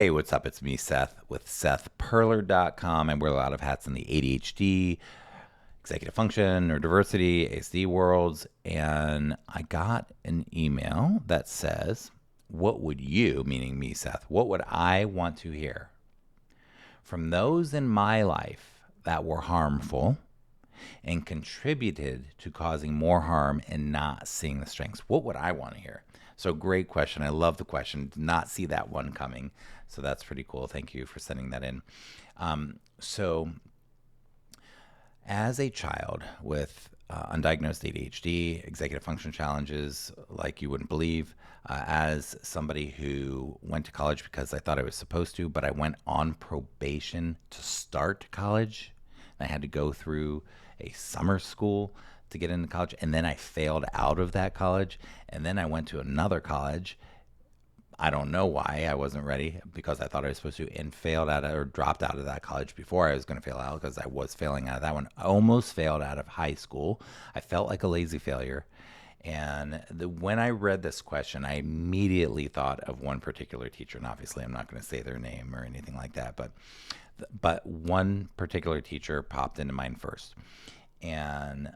Hey, what's up? It's me, Seth, with SethPerler.com. I wear a lot of hats in the ADHD, executive function, or diversity, ASD worlds. And I got an email that says, what would you, meaning me, Seth, what would I want to hear from those in my life that were harmful and contributed to causing more harm and not seeing the strengths? What would I want to hear? So, great question. I love the question. Did not see that one coming. So, that's pretty cool. Thank you for sending that in. So, as a child with undiagnosed ADHD, executive function challenges like you wouldn't believe, as somebody who went to college because I thought I was supposed to, but I went on probation to start college. I had to go through a summer school to get into college, and then I failed out of that college, and then I went to another college. I don't know why I wasn't ready because I thought I was supposed to, and failed out of, or dropped out of that college before I was going to fail out because I was failing out of that one. I almost failed out of high school. I felt like a lazy failure. And when I read this question, I immediately thought of one particular teacher. And obviously, I'm not going to say their name or anything like that, but one particular teacher popped into mind first. And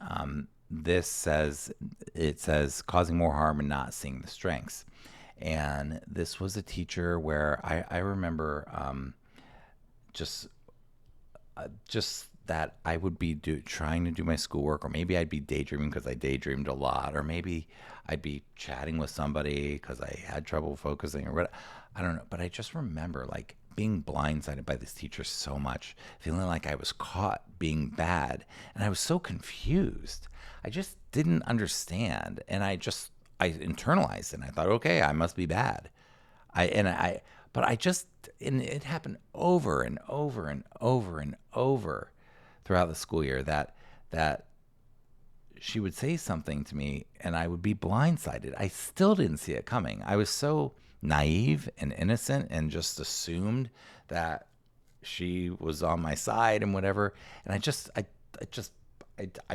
this says, it says causing more harm and not seeing the strengths. And this was a teacher where I remember just just that I would be trying to do my schoolwork, or maybe I'd be daydreaming because I daydreamed a lot, or maybe I'd be chatting with somebody because I had trouble focusing, or what. I don't know. But I just remember like being blindsided by this teacher so much, feeling like I was caught being bad, and I was so confused. I just didn't understand, and I internalized it. And I thought, okay, I must be bad. But I just, and it happened over and over and over and over throughout the school year that she would say something to me and I would be blindsided. I still didn't see it coming. I was so naive and innocent and just assumed that she was on my side and whatever. And I just, I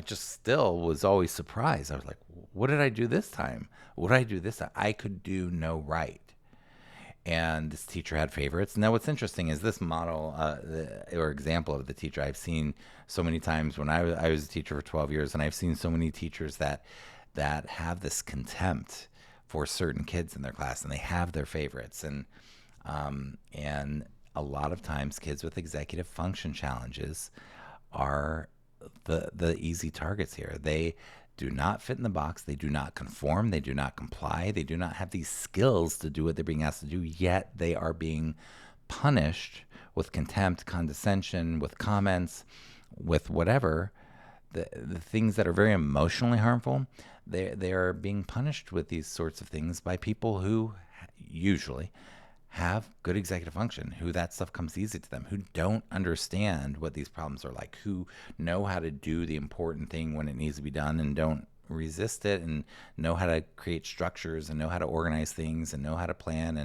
just still was always surprised. I was like, what did I do this time? What did I do this time? I could do no right. And this teacher had favorites. Now, what's interesting is this model or example of the teacher I've seen so many times when I was a teacher for 12 years, and I've seen so many teachers that have this contempt for certain kids in their class, and they have their favorites, and a lot of times kids with executive function challenges are the easy targets here. They do not fit in the box. They do not conform. They do not comply. They do not have these skills to do what they're being asked to do, yet they are being punished with contempt, condescension, with comments, with whatever. The things that are very emotionally harmful, they are being punished with these sorts of things by people who usually have good executive function, who that stuff comes easy to them, who don't understand what these problems are like, who know how to do the important thing when it needs to be done and don't resist it, and know how to create structures and know how to organize things and know how to plan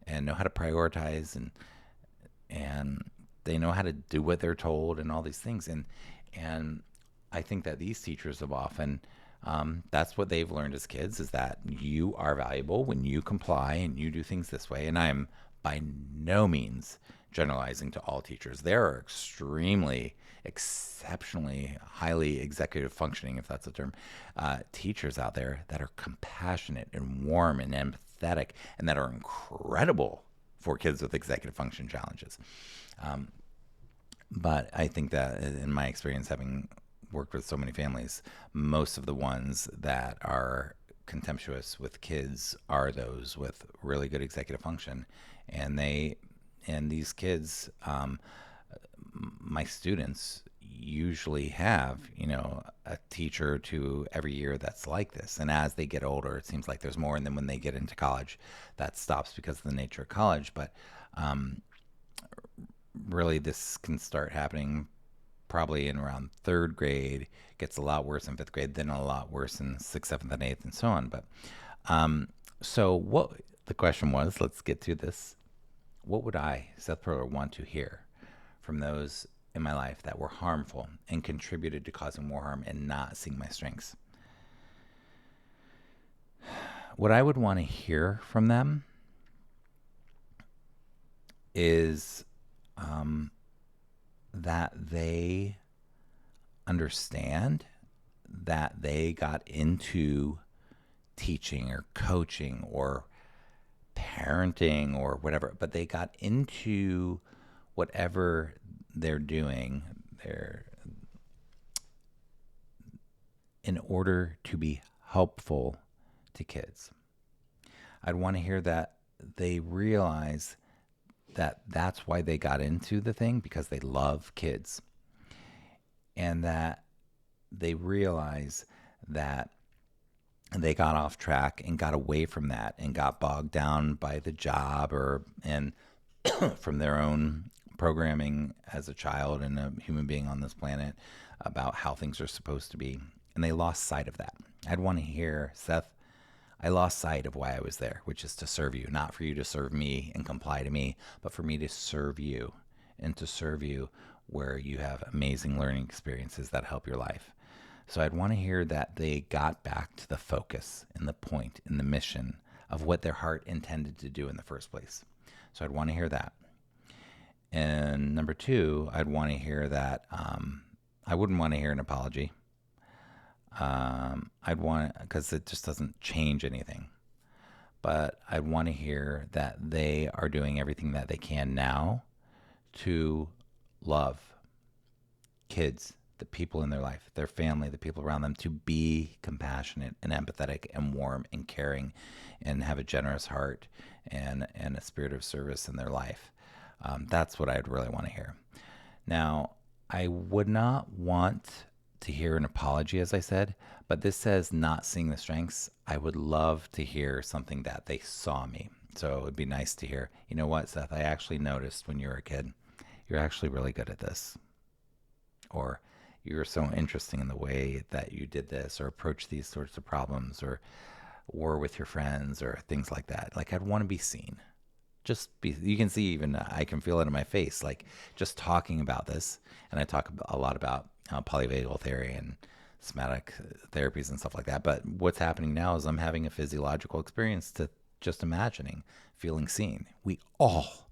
and know how to prioritize, and they know how to do what they're told and all these things. And I think that these teachers have often that's what they've learned as kids, is that you are valuable when you comply and you do things this way. And I'm by no means generalizing to all teachers. There are extremely, exceptionally highly executive functioning, if that's a term, teachers out there that are compassionate and warm and empathetic and that are incredible for kids with executive function challenges. But I think that in my experience, having worked with so many families, most of the ones that are contemptuous with kids are those with really good executive function. And these kids, my students usually have, a teacher or two every year that's like this. And as they get older, it seems like there's more. And then when they get into college, that stops because of the nature of college. But really, this can start happening probably in around third grade, gets a lot worse in fifth grade, then a lot worse in sixth, seventh, and eighth, and so on. But so what the question was, let's get to this. What would I, Seth Perler, want to hear from those in my life that were harmful and contributed to causing more harm and not seeing my strengths? What I would want to hear from them is that they understand that they got into teaching or coaching or parenting or whatever, but they got into whatever they're doing they're in order to be helpful to kids. I'd want to hear that they realize that that's why they got into the thing, because they love kids, and that they realize that they got off track and got away from that and got bogged down by the job or and from their own programming as a child and a human being on this planet about how things are supposed to be, and they lost sight of that. I'd want to hear, Seth, I lost sight of why I was there, which is to serve you, not for you to serve me and comply to me, but for me to serve you and to serve you where you have amazing learning experiences that help your life. So I'd want to hear that they got back to the focus and the point and the mission of what their heart intended to do in the first place. So I'd want to hear that. And number two, I'd want to hear that I wouldn't want to hear an apology. I'd want, because it just doesn't change anything. But I'd want to hear that they are doing everything that they can now to love kids, the people in their life, their family, the people around them, to be compassionate and empathetic and warm and caring and have a generous heart and a spirit of service in their life. That's what I'd really want to hear. Now, I would not want to hear an apology, as I said, but this says not seeing the strengths. I would love to hear something that they saw me. So it'd be nice to hear, you know what, Seth, I actually noticed when you were a kid, you're actually really good at this. Or you're so interesting in the way that you did this or approach these sorts of problems or were with your friends or things like that. Like, I'd want to be seen. Just be, you can see, even I can feel it in my face, like just talking about this. And I talk a lot about polyvagal theory and somatic therapies and stuff like that. But what's happening now is I'm having a physiological experience to just imagining feeling seen. We all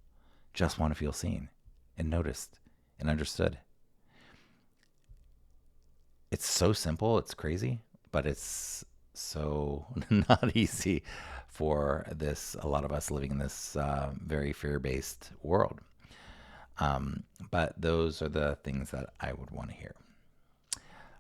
just want to feel seen and noticed and understood. It's so simple, it's crazy, but it's so not easy for a lot of us living in this very fear-based world. But those are the things that I would want to hear.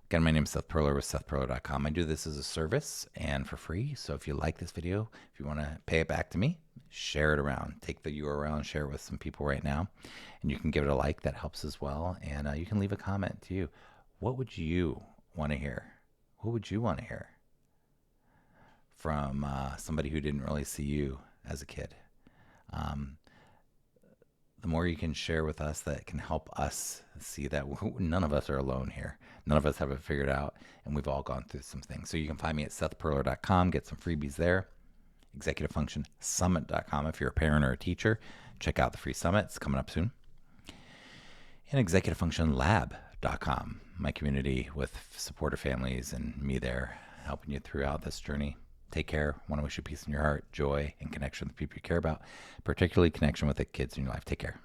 Again, my name is Seth Perler with SethPerler.com. I do this as a service and for free. So if you like this video, if you want to pay it back to me, share it around. Take the URL and share it with some people right now. And you can give it a like. That helps as well. And you can leave a comment too. What would you want to hear? What would you want to hear from somebody who didn't really see you as a kid? The more you can share with us, that can help us see that none of us are alone here. None of us have it figured out, and we've all gone through some things. So you can find me at SethPerler.com, get some freebies there. ExecutiveFunctionSummit.com. If you're a parent or a teacher, check out the free summit. It's coming up soon. And ExecutiveFunctionLab.com, my community with supportive families and me there helping you throughout this journey. Take care. I want to wish you peace in your heart, joy, and connection with the people you care about, particularly connection with the kids in your life. Take care.